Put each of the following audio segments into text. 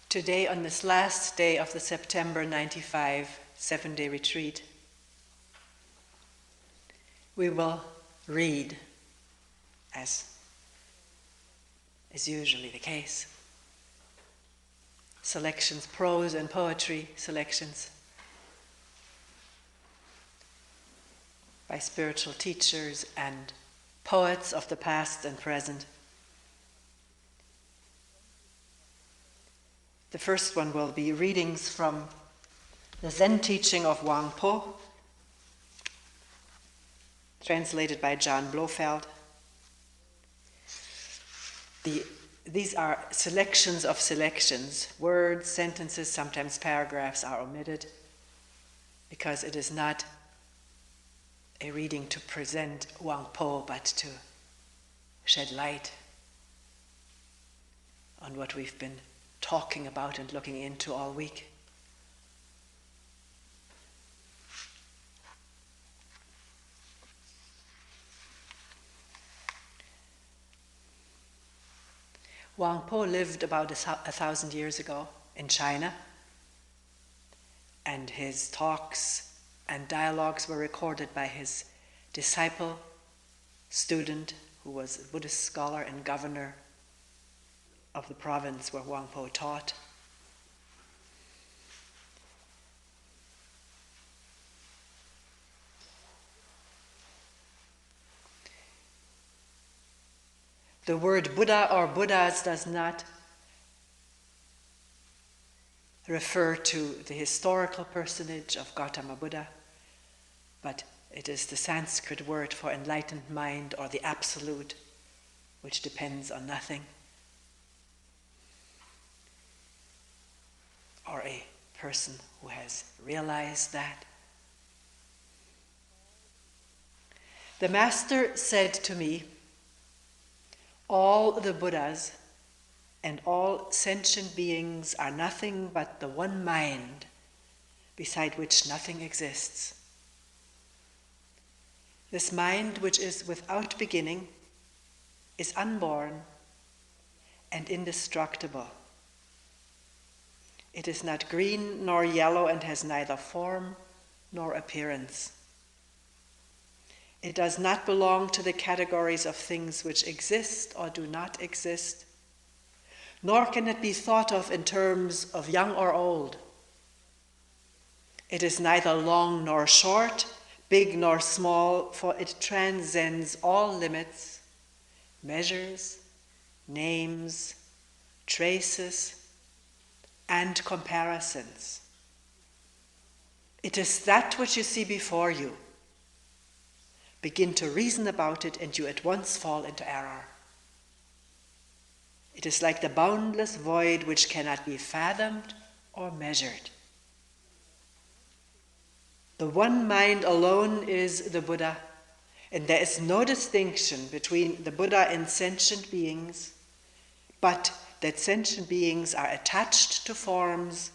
Today, on this last day of the September 95 7-day retreat, we will read, as is usually the case, selections, prose and poetry selections by spiritual teachers and poets of the past and present. The first one will be readings from the Zen teaching of Huang, translated by John Blofeld. These are selections of selections. Words, sentences, sometimes paragraphs are omitted because it is not a reading to present Huang Po, but to shed light on what we've been talking about and looking into all week. Huang Po lived about 1,000 years ago in China, and his talks and dialogues were recorded by his disciple, student, who was a Buddhist scholar and governor of the province where Huang Po taught. The word Buddha or Buddhas does not refer to the historical personage of Gautama Buddha, but it is the Sanskrit word for enlightened mind or the absolute, which depends on nothing, or a person who has realized that. The Master said to me, all the Buddhas and all sentient beings are nothing but the one mind beside which nothing exists. This mind, which is without beginning, is unborn and indestructible. It is not green nor yellow and has neither form nor appearance. It does not belong to the categories of things which exist or do not exist, nor can it be thought of in terms of young or old. It is neither long nor short, big nor small, for it transcends all limits, measures, names, traces, and comparisons. It is that which you see before you. Begin to reason about it, and you at once fall into error. It is like the boundless void which cannot be fathomed or measured. The one mind alone is the Buddha, and there is no distinction between the Buddha and sentient beings, but that sentient beings are attached to forms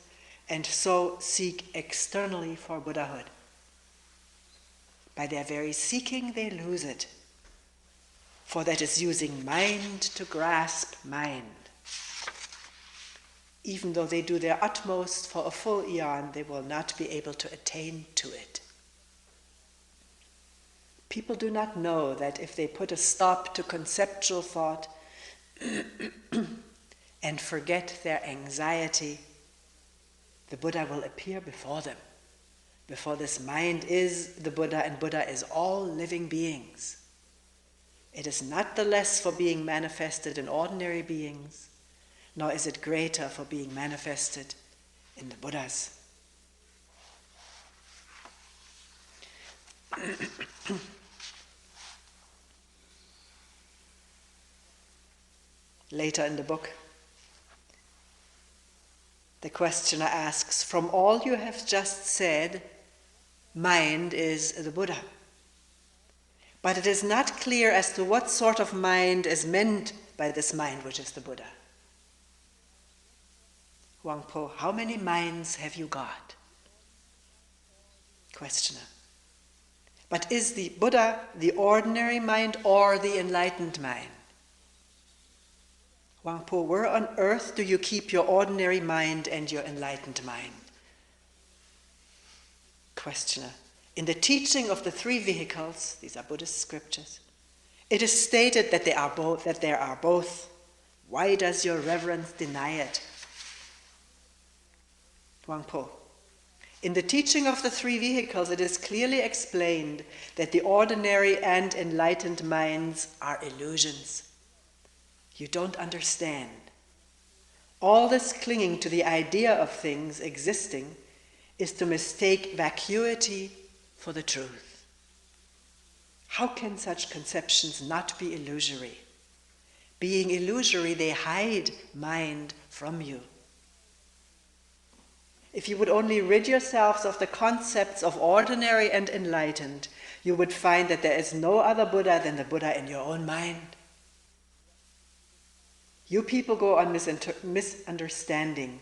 and so seek externally for Buddhahood. By their very seeking, they lose it, for that is using mind to grasp mind. Even though they do their utmost for a full eon, they will not be able to attain to it. People do not know that if they put a stop to conceptual thought and forget their anxiety, the Buddha will appear before them. Before this mind is the Buddha, and Buddha is all living beings. It is not the less for being manifested in ordinary beings, nor is it greater for being manifested in the Buddhas. Later in the book, the questioner asks, from all you have just said, mind is the Buddha. But it is not clear as to what sort of mind is meant by this mind which is the Buddha. Huang Po, how many minds have you got? Questioner. But is the Buddha the ordinary mind or the enlightened mind? Huang, where on earth do you keep your ordinary mind and your enlightened mind? Questioner. In the teaching of the three vehicles, these are Buddhist scriptures, it is stated that there are both. Why does your reverence deny it? Huang. In the teaching of the three vehicles, it is clearly explained that the ordinary and enlightened minds are illusions. You don't understand. All this clinging to the idea of things existing is to mistake vacuity for the truth. How can such conceptions not be illusory? Being illusory, they hide mind from you. If you would only rid yourselves of the concepts of ordinary and enlightened, you would find that there is no other Buddha than the Buddha in your own mind. You people go on misunderstanding,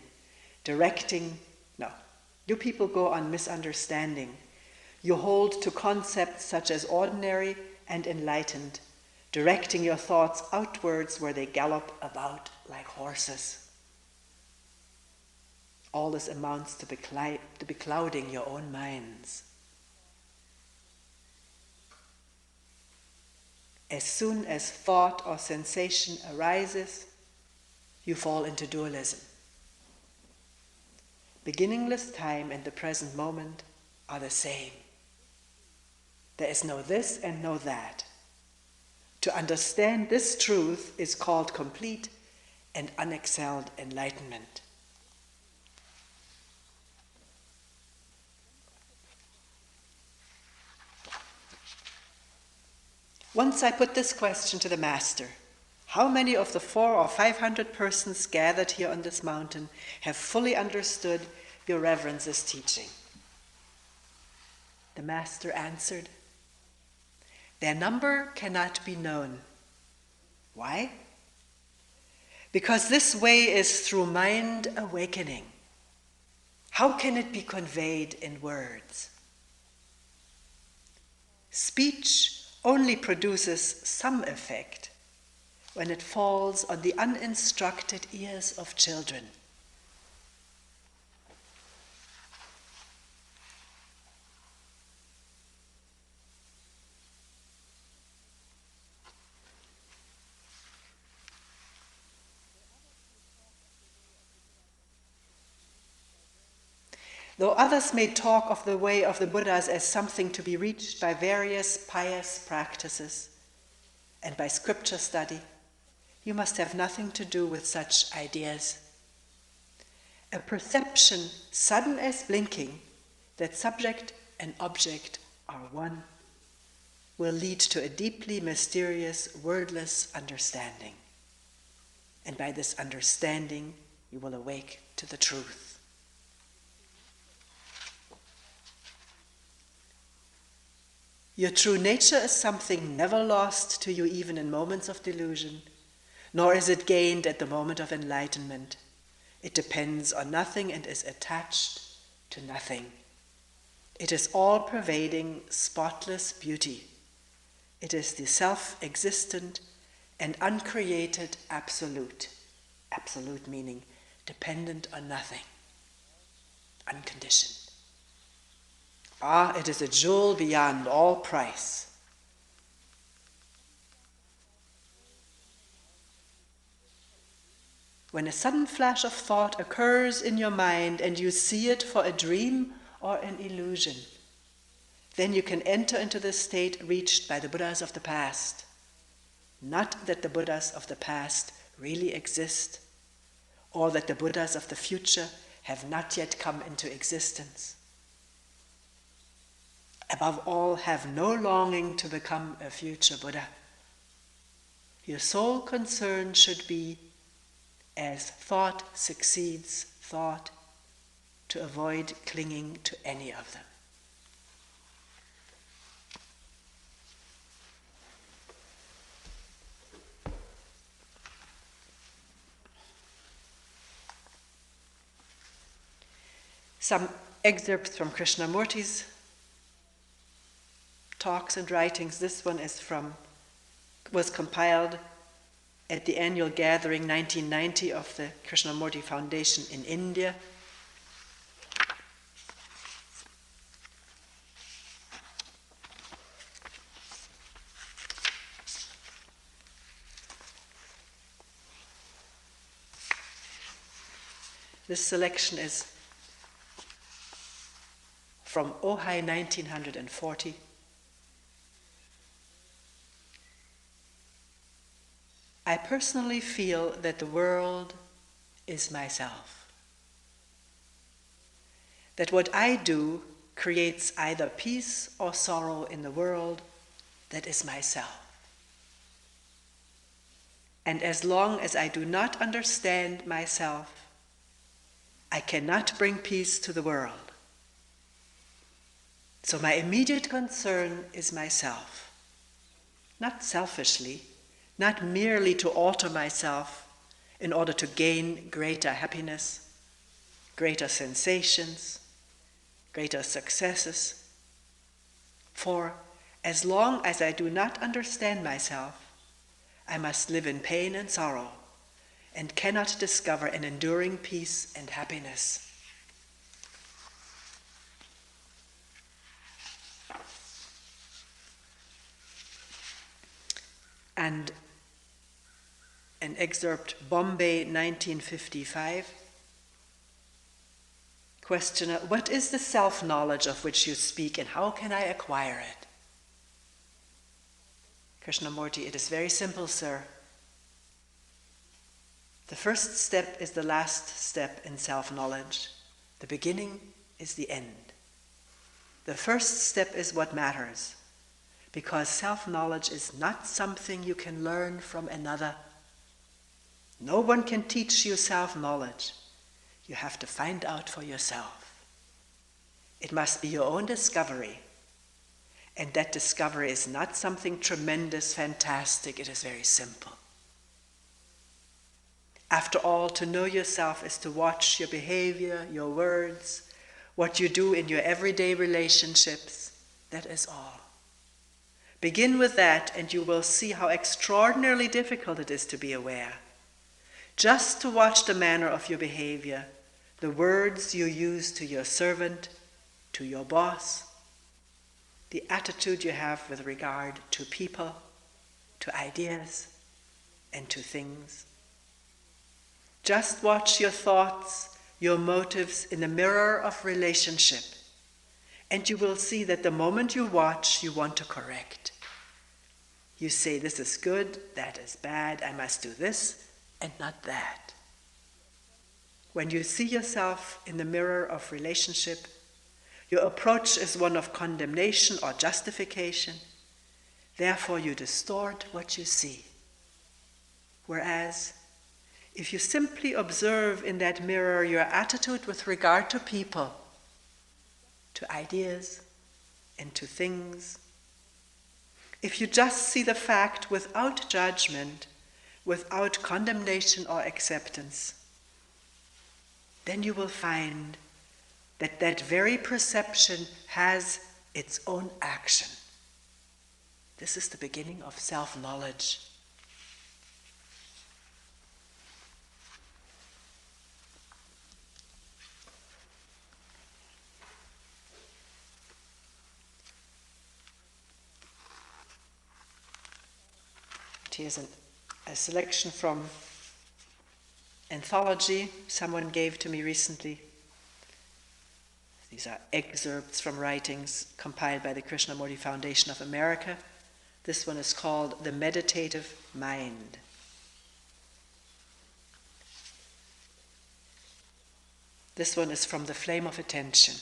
you people go on misunderstanding. You hold to concepts such as ordinary and enlightened, directing your thoughts outwards where they gallop about like horses. All this amounts to beclouding your own minds. As soon as thought or sensation arises, you fall into dualism. Beginningless time and the present moment are the same. There is no this and no that. To understand this truth is called complete and unexcelled enlightenment. Once I put this question to the Master: how many of the 400 or 500 persons gathered here on this mountain have fully understood your Reverence's teaching? The Master answered, their number cannot be known. Why? Because this way is through mind awakening. How can it be conveyed in words? Speech only produces some effect when it falls on the uninstructed ears of children. Though others may talk of the way of the Buddhas as something to be reached by various pious practices and by scripture study, you must have nothing to do with such ideas. A perception sudden as blinking that subject and object are one will lead to a deeply mysterious, wordless understanding. And by this understanding, you will awake to the truth. Your true nature is something never lost to you even in moments of delusion, nor is it gained at the moment of enlightenment. It depends on nothing and is attached to nothing. It is all-pervading, spotless beauty. It is the self-existent and uncreated absolute. Absolute meaning dependent on nothing, unconditioned. Ah, it is a jewel beyond all price. When a sudden flash of thought occurs in your mind and you see it for a dream or an illusion, then you can enter into the state reached by the Buddhas of the past. Not that the Buddhas of the past really exist, or that the Buddhas of the future have not yet come into existence. Above all, have no longing to become a future Buddha. Your sole concern should be, as thought succeeds thought, to avoid clinging to any of them. Some excerpts from Krishnamurti's talks and writings. This one was compiled at the annual gathering 1990 of the Krishnamurti Foundation in India. This selection is from Ojai 1940. I personally feel that the world is myself. That what I do creates either peace or sorrow in the world that is myself. And as long as I do not understand myself, I cannot bring peace to the world. So my immediate concern is myself. Not selfishly, not merely to alter myself in order to gain greater happiness, greater sensations, greater successes. For as long as I do not understand myself, I must live in pain and sorrow and cannot discover an enduring peace and happiness. And an excerpt, Bombay, 1955. Questioner, what is the self-knowledge of which you speak and how can I acquire it? Krishnamurti, it is very simple, sir. The first step is the last step in self-knowledge. The beginning is the end. The first step is what matters, because self-knowledge is not something you can learn from another. No one can teach you self-knowledge. You have to find out for yourself. It must be your own discovery. And that discovery is not something tremendous, fantastic. It is very simple. After all, to know yourself is to watch your behavior, your words, what you do in your everyday relationships. That is all. Begin with that and you will see how extraordinarily difficult it is to be aware. Just to watch the manner of your behavior, the words you use to your servant, to your boss, the attitude you have with regard to people, to ideas, and to things. Just watch your thoughts, your motives in the mirror of relationship, and you will see that the moment you watch, you want to correct. You say, this is good, that is bad, I must do this, and not that. When you see yourself in the mirror of relationship, your approach is one of condemnation or justification. Therefore, you distort what you see. Whereas, if you simply observe in that mirror your attitude with regard to people, to ideas, and to things, if you just see the fact without judgment, without condemnation or acceptance, then you will find that that very perception has its own action. This is the beginning of self-knowledge. Here's a selection from anthology someone gave to me recently. These are excerpts from writings compiled by the Krishnamurti Foundation of America. This one is called The Meditative Mind. This one is from The Flame of Attention.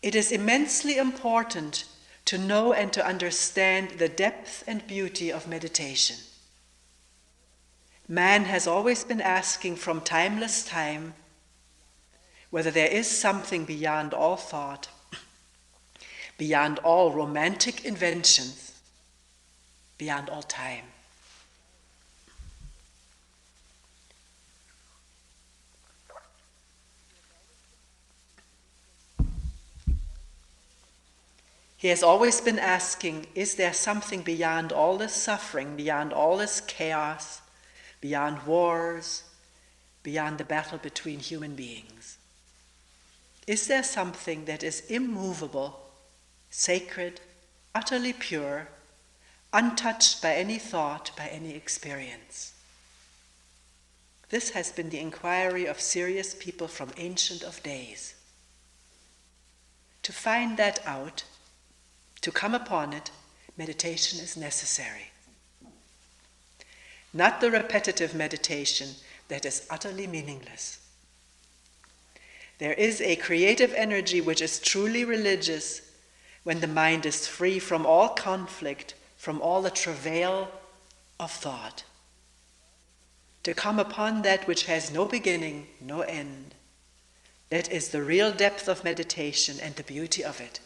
It is immensely important to know and to understand the depth and beauty of meditation. Man has always been asking from timeless time whether there is something beyond all thought, beyond all romantic inventions, beyond all time. He has always been asking, is there something beyond all this suffering, beyond all this chaos, beyond wars, beyond the battle between human beings? Is there something that is immovable, sacred, utterly pure, untouched by any thought, by any experience? This has been the inquiry of serious people from ancient of days. To find that out, to come upon it, meditation is necessary. Not the repetitive meditation that is utterly meaningless. There is a creative energy which is truly religious when the mind is free from all conflict, from all the travail of thought. To come upon that which has no beginning, no end. That is the real depth of meditation and the beauty of it.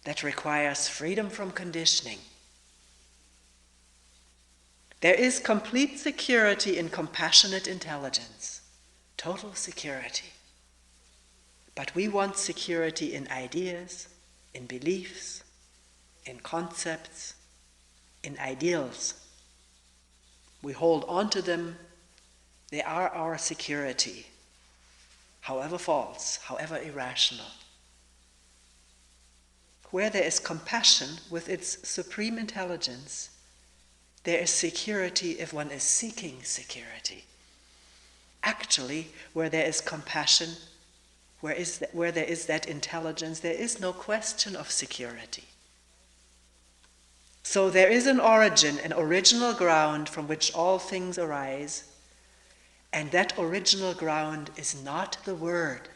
That requires freedom from conditioning. There is complete security in compassionate intelligence, total security. But we want security in ideas, in beliefs, in concepts, in ideals. We hold on to them. They are our security, however false, however irrational. Where there is compassion with its supreme intelligence, there is security if one is seeking security. Actually, where there is compassion, where there is that intelligence, there is no question of security. So there is an origin, an original ground from which all things arise, and that original ground is not the word.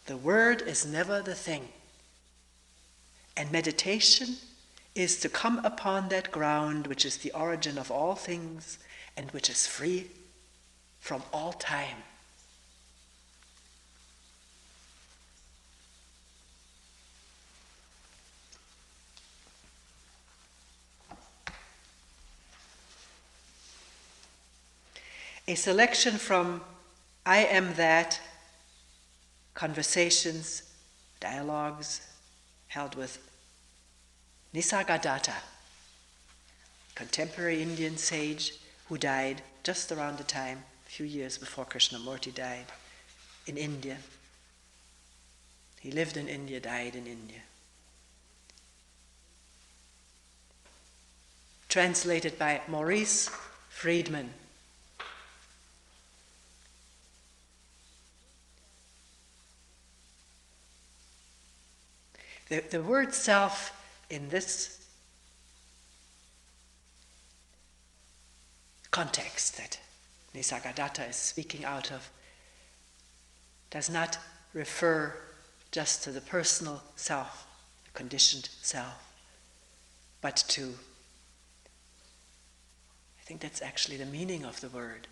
The word is never the thing. And meditation is to come upon that ground which is the origin of all things and which is free from all time. A selection from I Am That, conversations, dialogues held with Nisargadatta, contemporary Indian sage who died just around the time, a few years before Krishnamurti died, in India. He lived in India, died in India. Translated by Maurice Friedman. The word self in this context that Nisargadatta is speaking out of does not refer just to the personal self, the conditioned self, but to, I think that's actually the meaning of the word,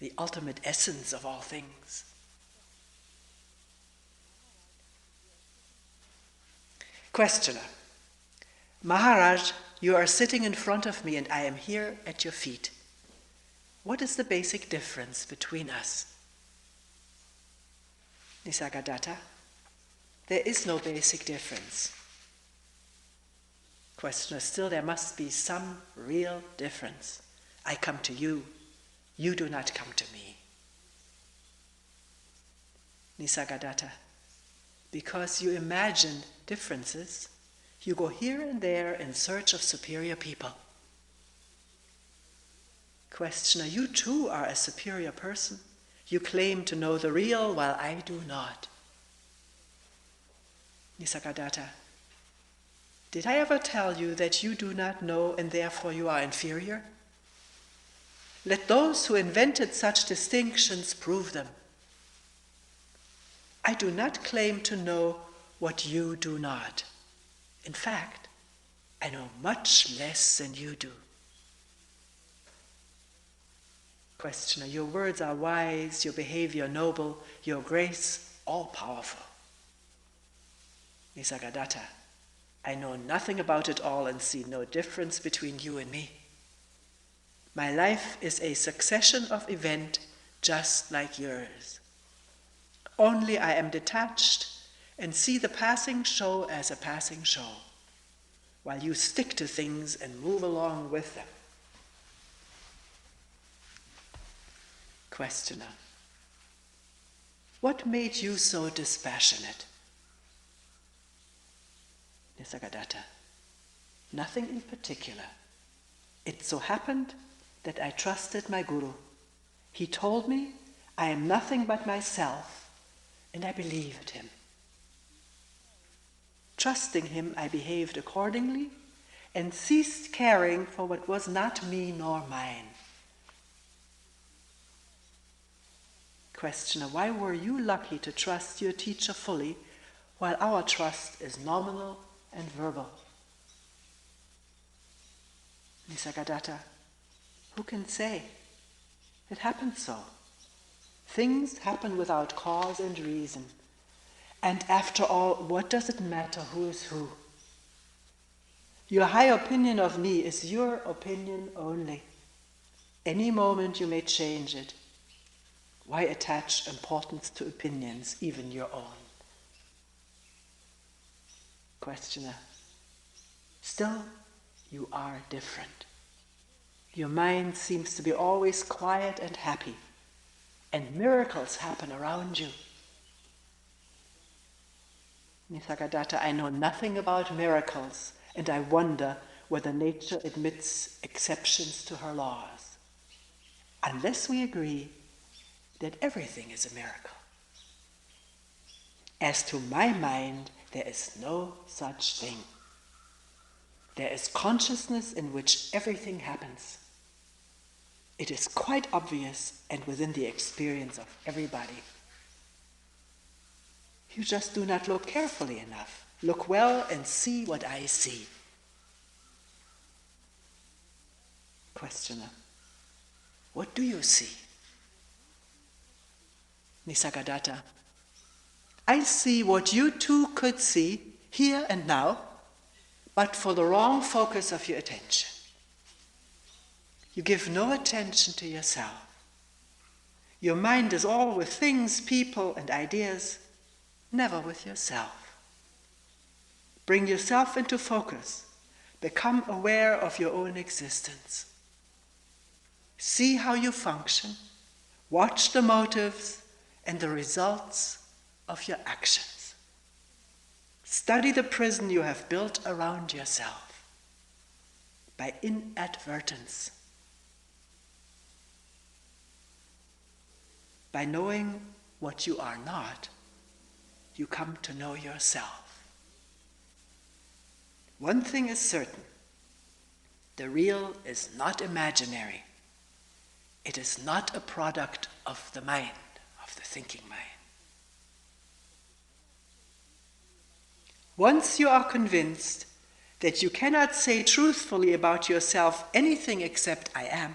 the ultimate essence of all things. Questioner: Maharaj, you are sitting in front of me and I am here at your feet. What is the basic difference between us? Nisargadatta: there is no basic difference. Questioner: still there must be some real difference. I come to you, you do not come to me. Nisargadatta: because you imagine differences, you go here and there in search of superior people. Questioner: you too are a superior person. You claim to know the real while I do not. Nisargadatta: did I ever tell you that you do not know and therefore you are inferior? Let those who invented such distinctions prove them. I do not claim to know what you do not. In fact, I know much less than you do. Questioner: your words are wise, your behavior noble, your grace all-powerful. Nisargadatta: I know nothing about it all and see no difference between you and me. My life is a succession of events just like yours. Only I am detached and see the passing show as a passing show, while you stick to things and move along with them. Questioner: what made you so dispassionate? Nisargadatta: nothing in particular. It so happened that I trusted my Guru. He told me I am nothing but myself, and I believed him. Trusting him, I behaved accordingly and ceased caring for what was not me nor mine. Questioner: why were you lucky to trust your teacher fully, while our trust is nominal and verbal? Nisargadatta: who can say? It happens so. Things happen without cause and reason. And after all, what does it matter who is who? Your high opinion of me is your opinion only. Any moment you may change it. Why attach importance to opinions, even your own? Questioner: still, you are different. Your mind seems to be always quiet and happy, and miracles happen around you. Nisargadatta: I know nothing about miracles, and I wonder whether nature admits exceptions to her laws, unless we agree that everything is a miracle. As to my mind, there is no such thing. There is consciousness in which everything happens. It is quite obvious and within the experience of everybody. You just do not look carefully enough. Look well and see what I see. Questioner: what do you see? Nisargadatta: I see what you too could see here and now, but for the wrong focus of your attention. You give no attention to yourself. Your mind is all with things, people, and ideas, never with yourself. Bring yourself into focus. Become aware of your own existence. See how you function. Watch the motives and the results of your actions. Study the prison you have built around yourself by inadvertence. By knowing what you are not, you come to know yourself. One thing is certain: the real is not imaginary. It is not a product of the mind, of the thinking mind. Once you are convinced that you cannot say truthfully about yourself anything except I am,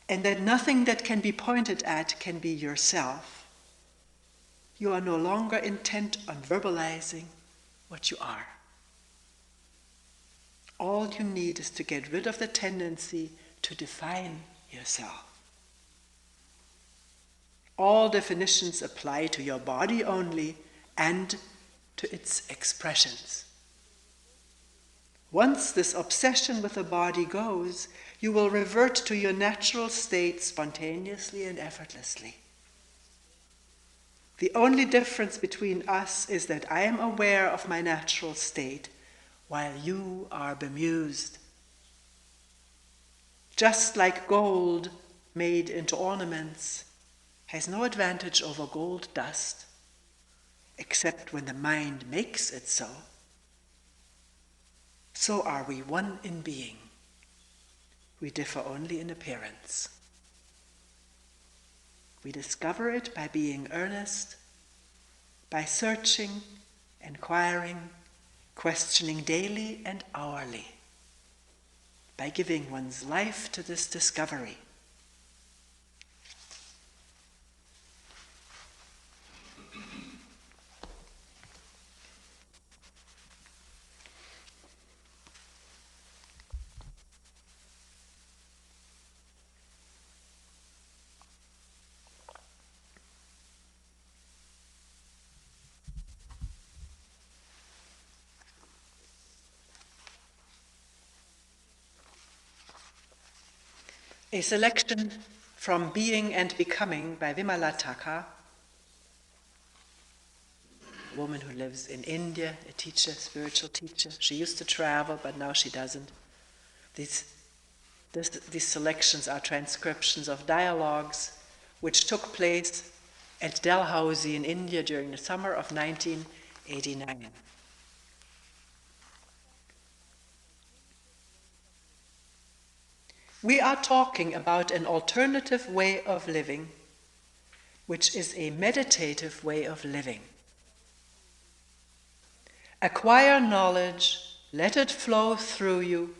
and that nothing that can be pointed at can be yourself, you are no longer intent on verbalizing what you are. All you need is to get rid of the tendency to define yourself. All definitions apply to your body only and to its expressions. Once this obsession with the body goes, you will revert to your natural state spontaneously and effortlessly. The only difference between us is that I am aware of my natural state, while you are bemused. Just like gold made into ornaments has no advantage over gold dust, except when the mind makes it so, so are we one in being. We differ only in appearance. We discover it by being earnest, by searching, inquiring, questioning daily and hourly, by giving one's life to this discovery. A selection from Being and Becoming by Vimala Thakur, a woman who lives in India, a teacher, spiritual teacher. She used to travel, but now she doesn't. These selections are transcriptions of dialogues which took place at Dalhousie in India during the summer of 1989. We are talking about an alternative way of living, which is a meditative way of living. Acquire knowledge, let it flow through you,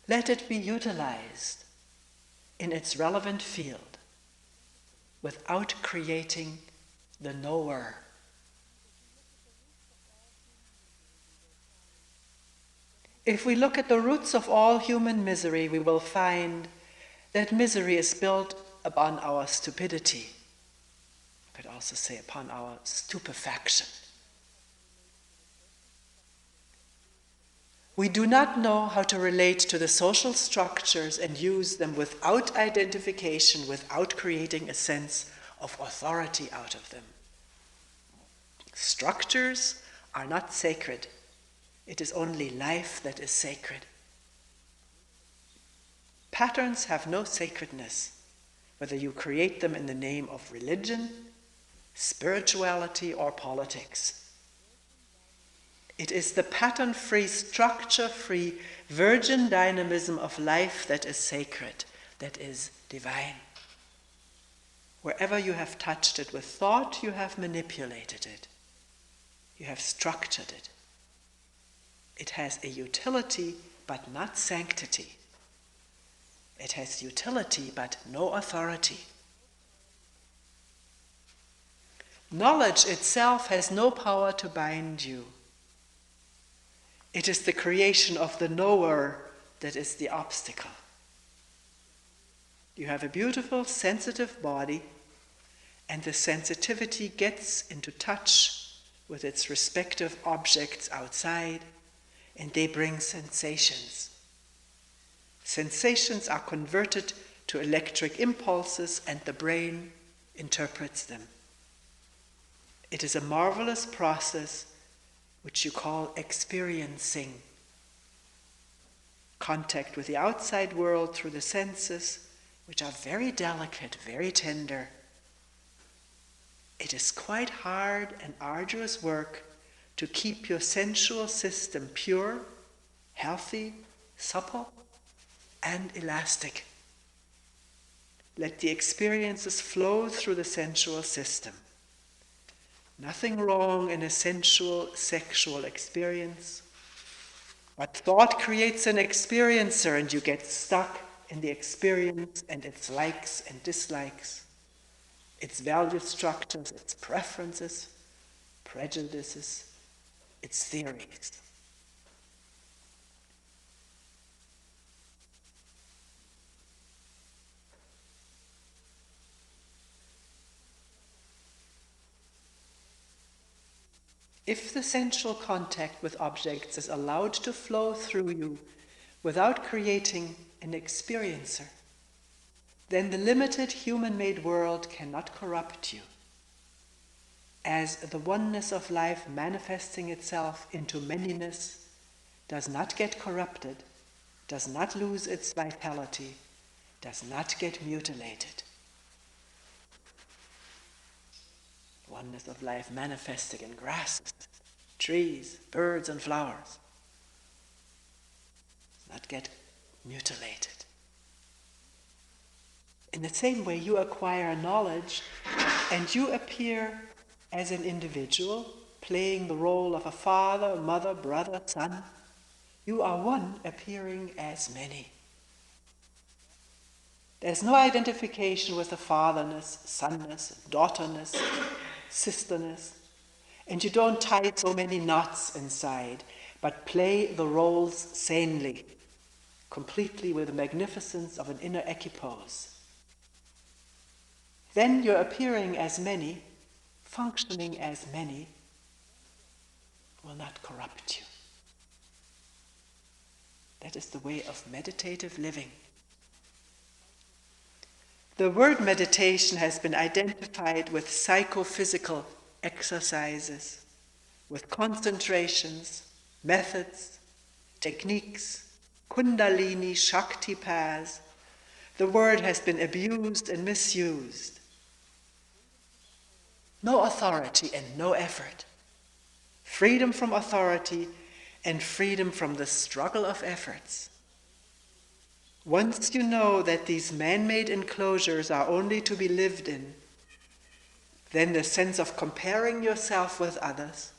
let it be utilized in its relevant field without creating the knower. If we look at the roots of all human misery, we will find that misery is built upon our stupidity. I could also say upon our stupefaction. We do not know how to relate to the social structures and use them without identification, without creating a sense of authority out of them. Structures are not sacred. It is only life that is sacred. Patterns have no sacredness, whether you create them in the name of religion, spirituality, or politics. It is the pattern-free, structure-free, virgin dynamism of life that is sacred, that is divine. Wherever you have touched it with thought, you have manipulated it. You have structured it. It has a utility, but not sanctity. It has utility, but no authority. Knowledge itself has no power to bind you. It is the creation of the knower that is the obstacle. You have a beautiful, sensitive body, and the sensitivity gets into touch with its respective objects outside, and they bring sensations. Sensations are converted to electric impulses, and the brain interprets them. It is a marvelous process which you call experiencing. Contact with the outside world through the senses, which are very delicate, very tender. It is quite hard and arduous work to keep your sensual system pure, healthy, supple, and elastic. Let the experiences flow through the sensual system. Nothing wrong in a sensual, sexual experience. But thought creates an experiencer, and you get stuck in the experience and its likes and dislikes, its value structures, its preferences, prejudices, its theories. If the sensual contact with objects is allowed to flow through you without creating an experiencer, then the limited human-made world cannot corrupt you. As the oneness of life manifesting itself into manyness does not get corrupted, does not lose its vitality, does not get mutilated. Oneness of life manifesting in grasses, trees, birds, and flowers. Not get mutilated. In the same way, you acquire knowledge and you appear as an individual, playing the role of a father, mother, brother, son. You are one appearing as many. There's no identification with the fatherness, sonness, daughterness, sisterness, and you don't tie so many knots inside, but play the roles sanely, completely with the magnificence of an inner equipoise. Then you're appearing as many, functioning as many, will not corrupt you. That is the way of meditative living. The word meditation has been identified with psychophysical exercises, with concentrations, methods, techniques, kundalini, shakti paths. The word has been abused and misused. No authority and no effort. Freedom from authority and freedom from the struggle of efforts. Once you know that these man-made enclosures are only to be lived in, then the sense of comparing yourself with others.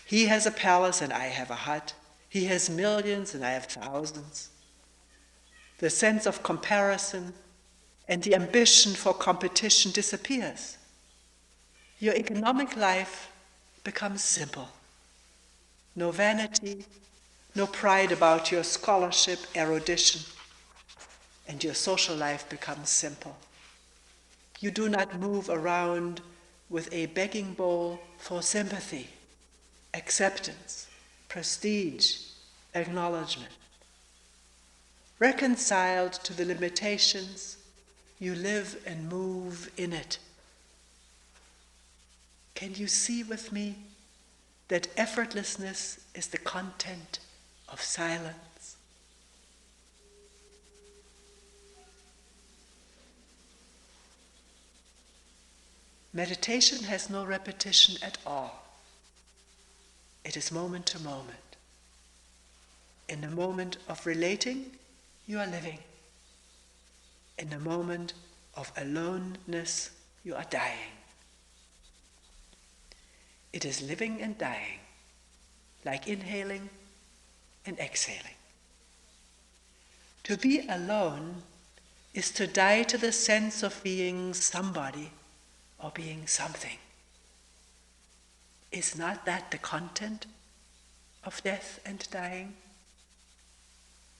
He has a palace and I have a hut. He has millions and I have thousands. The sense of comparison and the ambition for competition disappears. Your economic life becomes simple. No vanity, no pride about your scholarship, erudition, and your social life becomes simple. You do not move around with a begging bowl for sympathy, acceptance, prestige, acknowledgement. Reconciled to the limitations, you live and move in it. Can you see with me that effortlessness is the content of silence? Meditation has no repetition at all. It is moment to moment. In the moment of relating, you are living. In the moment of aloneness, you are dying. It is living and dying, like inhaling and exhaling. To be alone is to die to the sense of being somebody or being something. Is not that the content of death and dying?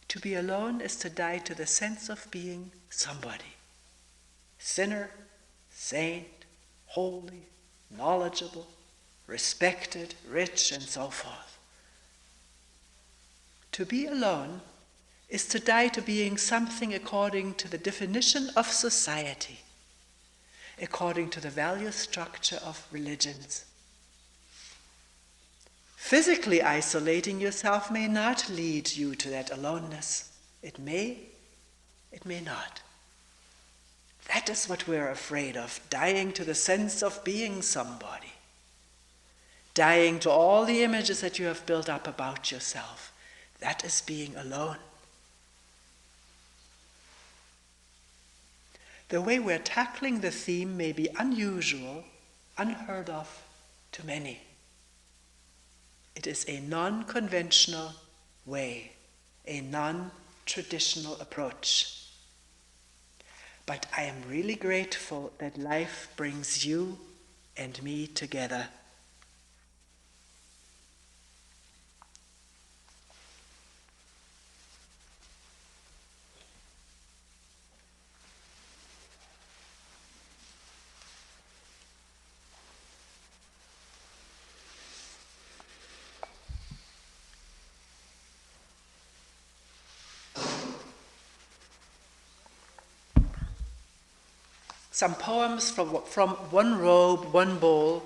To be alone is to die to the sense of being somebody. Sinner, saint, holy, knowledgeable, respected, rich, and so forth. To be alone is to die to being something according to the definition of society, according to the value structure of religions. Physically isolating yourself may not lead you to that aloneness. It may not. That is what we're afraid of, dying to the sense of being somebody. Dying to all the images that you have built up about yourself. That is being alone. The way we're tackling the theme may be unusual, unheard of to many. It is a non-conventional way, a non-traditional approach. But I am really grateful that life brings you and me together. Some poems from One Robe, One Bowl,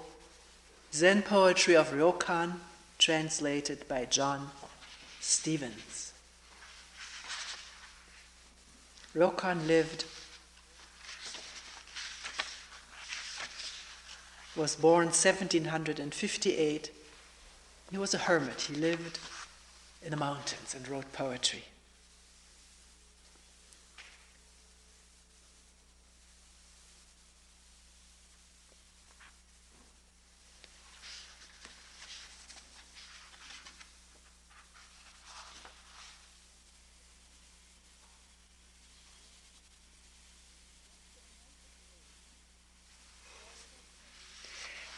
Zen poetry of Ryokan, translated by John Stevens. Ryokan was born 1758. He was a hermit. He lived in the mountains and wrote poetry.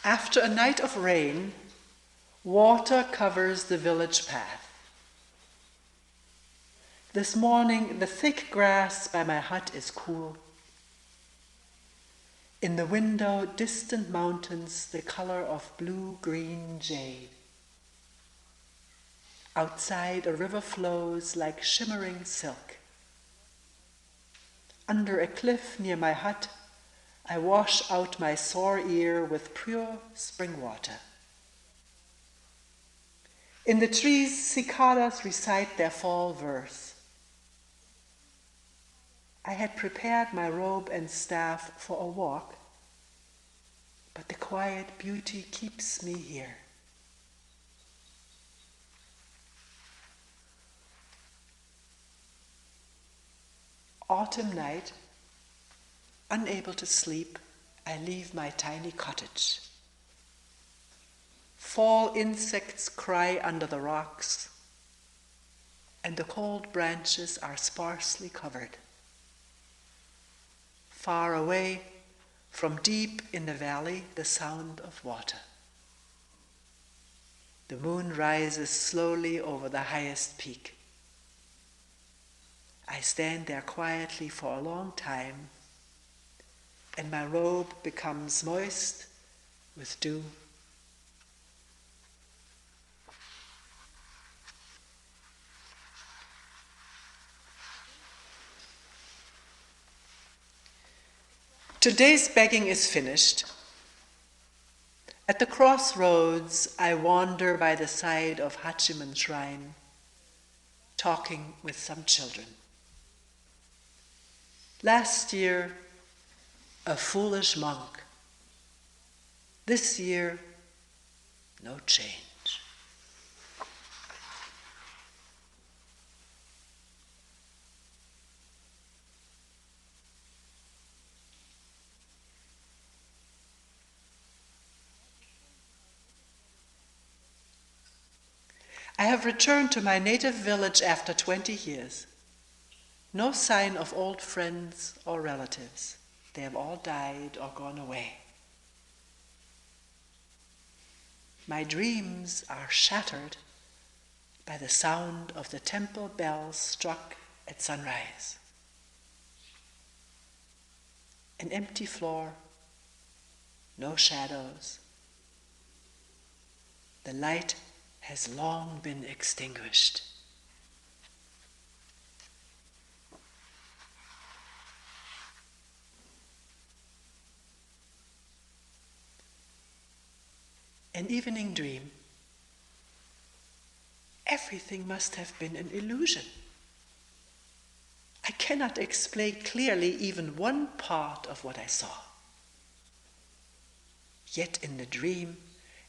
After a night of rain, water covers the village path. This morning, the thick grass by my hut is cool. In the window, distant mountains, the color of blue-green jade. Outside, a river flows like shimmering silk. Under a cliff near my hut, I wash out my sore ear with pure spring water. In the trees, cicadas recite their fall verse. I had prepared my robe and staff for a walk, but the quiet beauty keeps me here. Autumn night, unable to sleep, I leave my tiny cottage. Fall insects cry under the rocks, and the cold branches are sparsely covered. Far away, from deep in the valley, the sound of water. The moon rises slowly over the highest peak. I stand there quietly for a long time, and my robe becomes moist with dew. Today's begging is finished. At the crossroads, I wander by the side of Hachiman's shrine, talking with some children. Last year, a foolish monk. This year, no change. I have returned to my native village after 20 years. No sign of old friends or relatives. They have all died or gone away. My dreams are shattered by the sound of the temple bells struck at sunrise. An empty floor, no shadows. The light has long been extinguished. An evening dream. Everything must have been an illusion. I cannot explain clearly even one part of what I saw. Yet in the dream,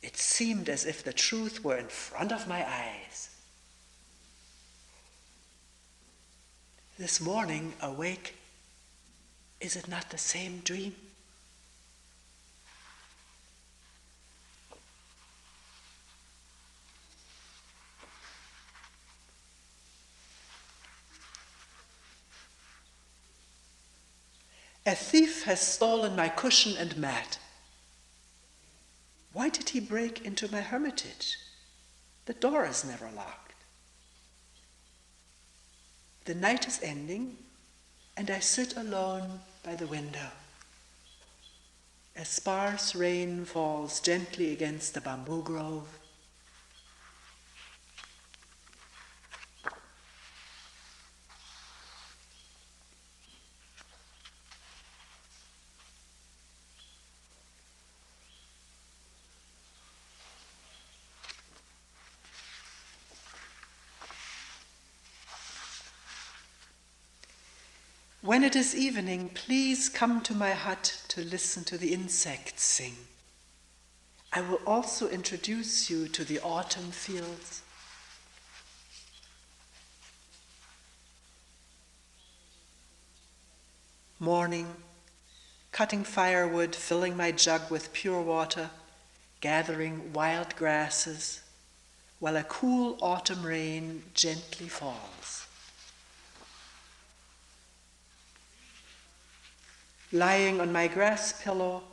it seemed as if the truth were in front of my eyes. This morning, awake, is it not the same dream? A thief has stolen my cushion and mat. Why did he break into my hermitage? The door is never locked. The night is ending, and I sit alone by the window. A sparse rain falls gently against the bamboo grove. When it is evening, please come to my hut to listen to the insects sing. I will also introduce you to the autumn fields. Morning, cutting firewood, filling my jug with pure water, gathering wild grasses, while a cool autumn rain gently falls. Lying on my grass pillow,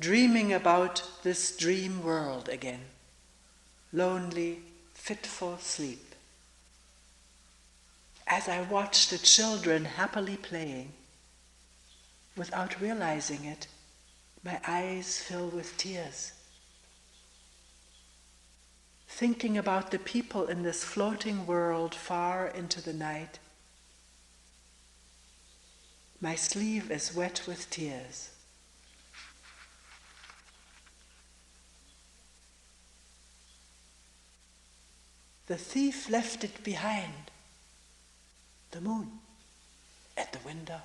dreaming about this dream world again. Lonely, fitful sleep. As I watch the children happily playing, without realizing it, my eyes fill with tears. Thinking about the people in this floating world far into the night, My sleeve is wet with tears. The thief left it behind, the moon at the window.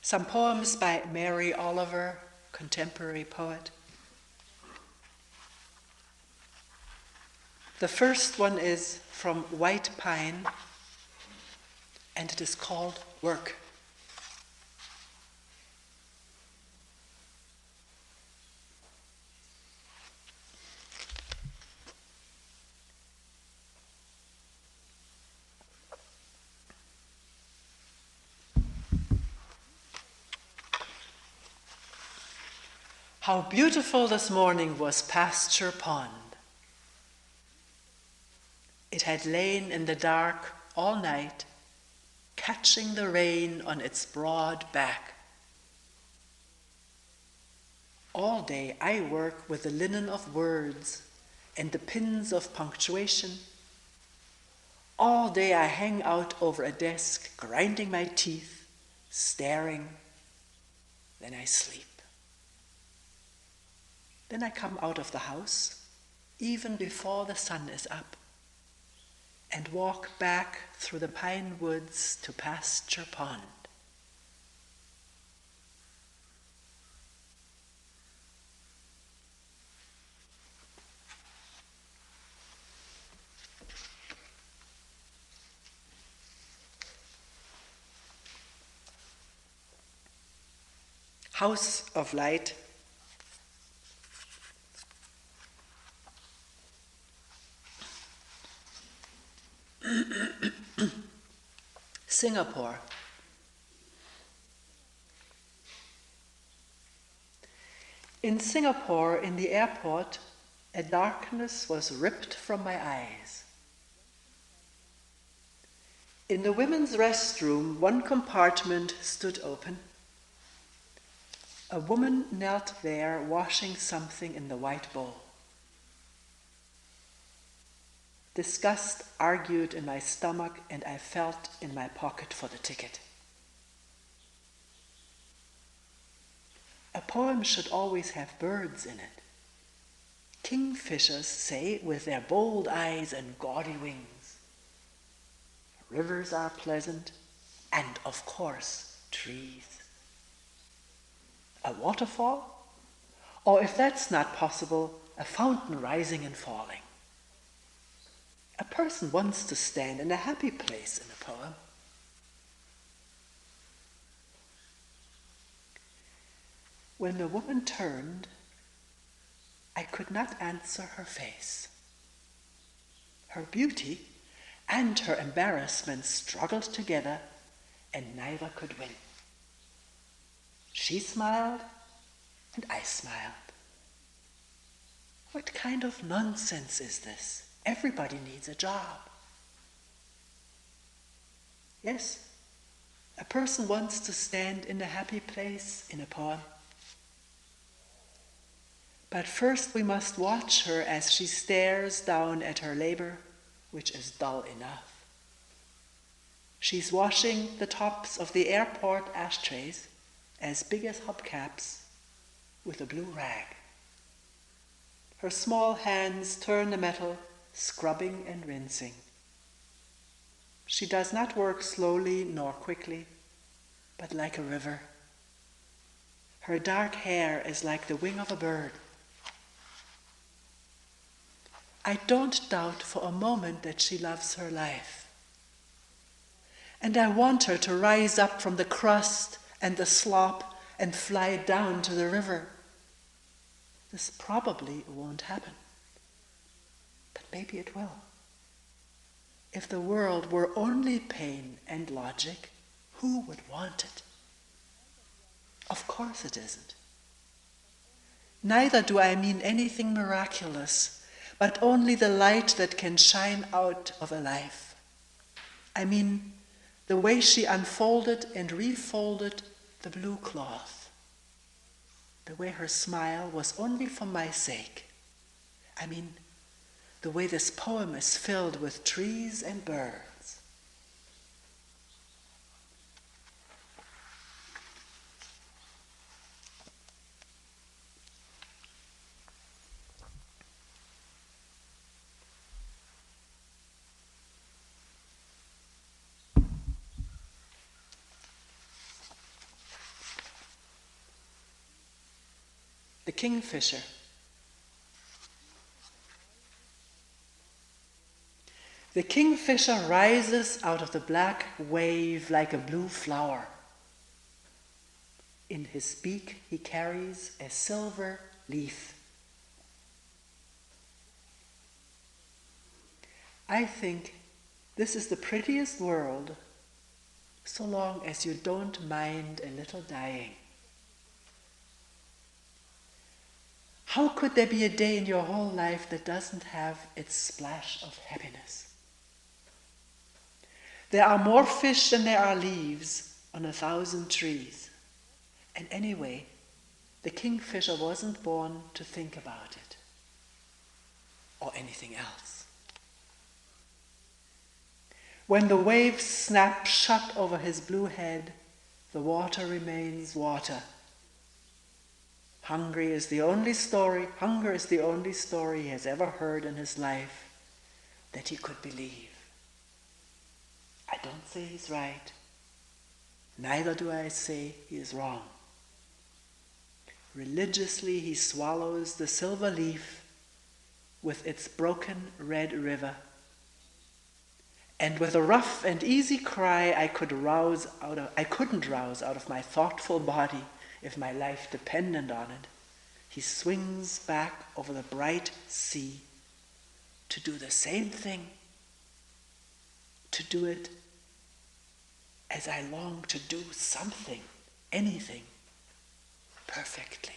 Some poems by Mary Oliver, contemporary poet. The first one is from White Pine, and it is called Work. How beautiful this morning was Pasture Pond. It had lain in the dark all night, catching the rain on its broad back. All day I work with the linen of words and the pins of punctuation. All day I hang out over a desk, grinding my teeth, staring. Then I sleep. Then I come out of the house, even before the sun is up, and walk back through the pine woods to Pasture Pond. House of Light. Singapore. In Singapore, in the airport, a darkness was ripped from my eyes. In the women's restroom, one compartment stood open. A woman knelt there, washing something in the white bowl. Disgust argued in my stomach, and I felt in my pocket for the ticket. A poem should always have birds in it. Kingfishers say, with their bold eyes and gaudy wings. Rivers are pleasant, and of course, trees. A waterfall? Or if that's not possible, a fountain rising and falling. A person wants to stand in a happy place in a poem. When the woman turned, I could not answer her face. Her beauty and her embarrassment struggled together, and neither could win. She smiled, and I smiled. What kind of nonsense is this? Everybody needs a job. Yes, a person wants to stand in a happy place in a poem. But first we must watch her as she stares down at her labor, which is dull enough. She's washing the tops of the airport ashtrays, as big as hubcaps, with a blue rag. Her small hands turn the metal, scrubbing and rinsing. She does not work slowly nor quickly, but like a river. Her dark hair is like the wing of a bird. I don't doubt for a moment that she loves her life. And I want her to rise up from the crust and the slop and fly down to the river. This probably won't happen. But maybe it will. If the world were only pain and logic, who would want it? Of course it isn't. Neither do I mean anything miraculous, but only the light that can shine out of a life. I mean, the way she unfolded and refolded the blue cloth. The way her smile was only for my sake. I mean, the way this poem is filled with trees and birds. The kingfisher. The kingfisher rises out of the black wave like a blue flower. In his beak he carries a silver leaf. I think this is the prettiest world, so long as you don't mind a little dying. How could there be a day in your whole life that doesn't have its splash of happiness? There are more fish than there are leaves on 1,000 trees. And anyway, the kingfisher wasn't born to think about it or anything else. When the waves snap shut over his blue head, the water remains water. Hunger is the only story he has ever heard in his life that he could believe. I don't say he's right. Neither do I say he is wrong. Religiously he swallows the silver leaf with its broken red river. And with a rough and easy cry I couldn't rouse out of my thoughtful body if my life depended on it, he swings back over the bright sea to do the same thing, to do it as I long to do something, anything, perfectly.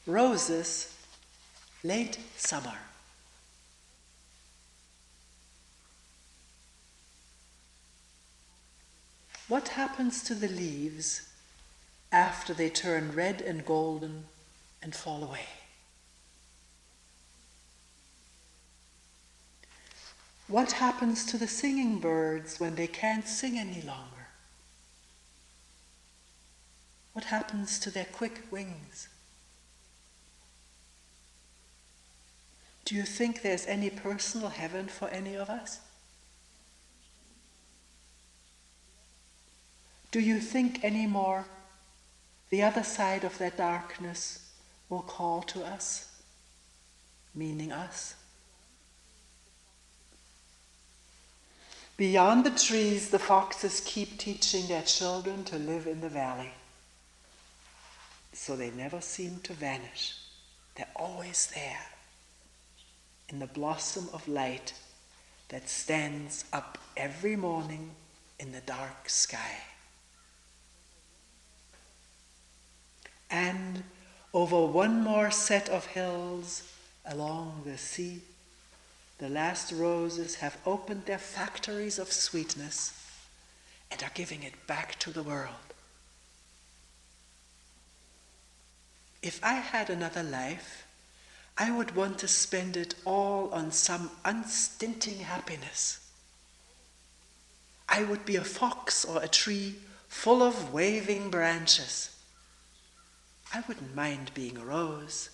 Roses, late summer. What happens to the leaves after they turn red and golden and fall away? What happens to the singing birds when they can't sing any longer? What happens to their quick wings? Do you think there's any personal heaven for any of us? Do you think anymore the other side of that darkness will call to us, meaning us? Beyond the trees, the foxes keep teaching their children to live in the valley. So they never seem to vanish. They're always there, in the blossom of light that stands up every morning in the dark sky. And over one more set of hills along the sea, the last roses have opened their factories of sweetness and are giving it back to the world. If I had another life, I would want to spend it all on some unstinting happiness. I would be a fox or a tree full of waving branches. I wouldn't mind being a rose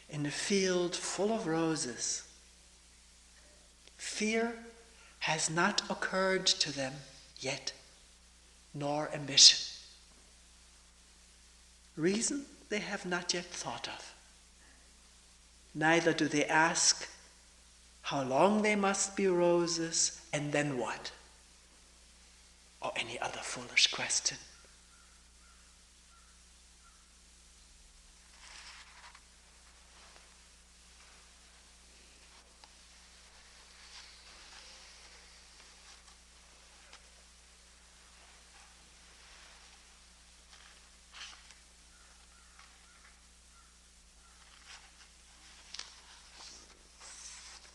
in a field full of roses. Fear has not occurred to them yet, nor ambition. Reason they have not yet thought of. Neither do they ask how long they must be roses and then what, or any other foolish question.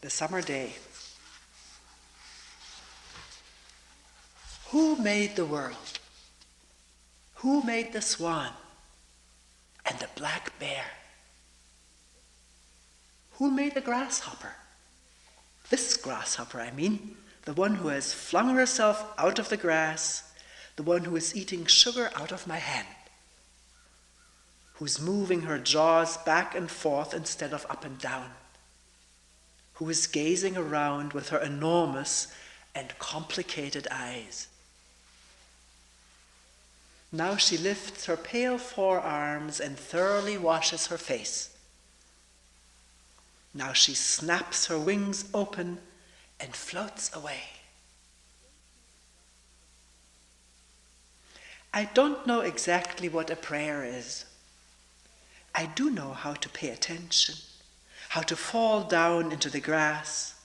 the summer day. Who made the world? Who made the swan and the black bear? Who made the grasshopper? This grasshopper, I mean, the one who has flung herself out of the grass, the one who is eating sugar out of my hand, who's moving her jaws back and forth instead of up and down, who is gazing around with her enormous and complicated eyes. Now she lifts her pale forearms and thoroughly washes her face. Now she snaps her wings open and floats away. I don't know exactly what a prayer is. I do know how to pay attention, how to fall down into the grass,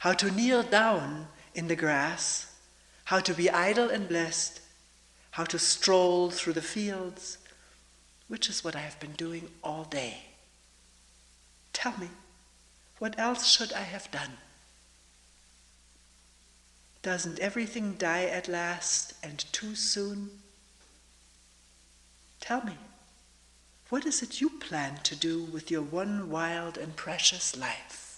how to kneel down in the grass, how to be idle and blessed, how to stroll through the fields, which is what I have been doing all day. Tell me, what else should I have done? Doesn't everything die at last and too soon? Tell me, what is it you plan to do with your one wild and precious life?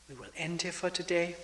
We will end here for today.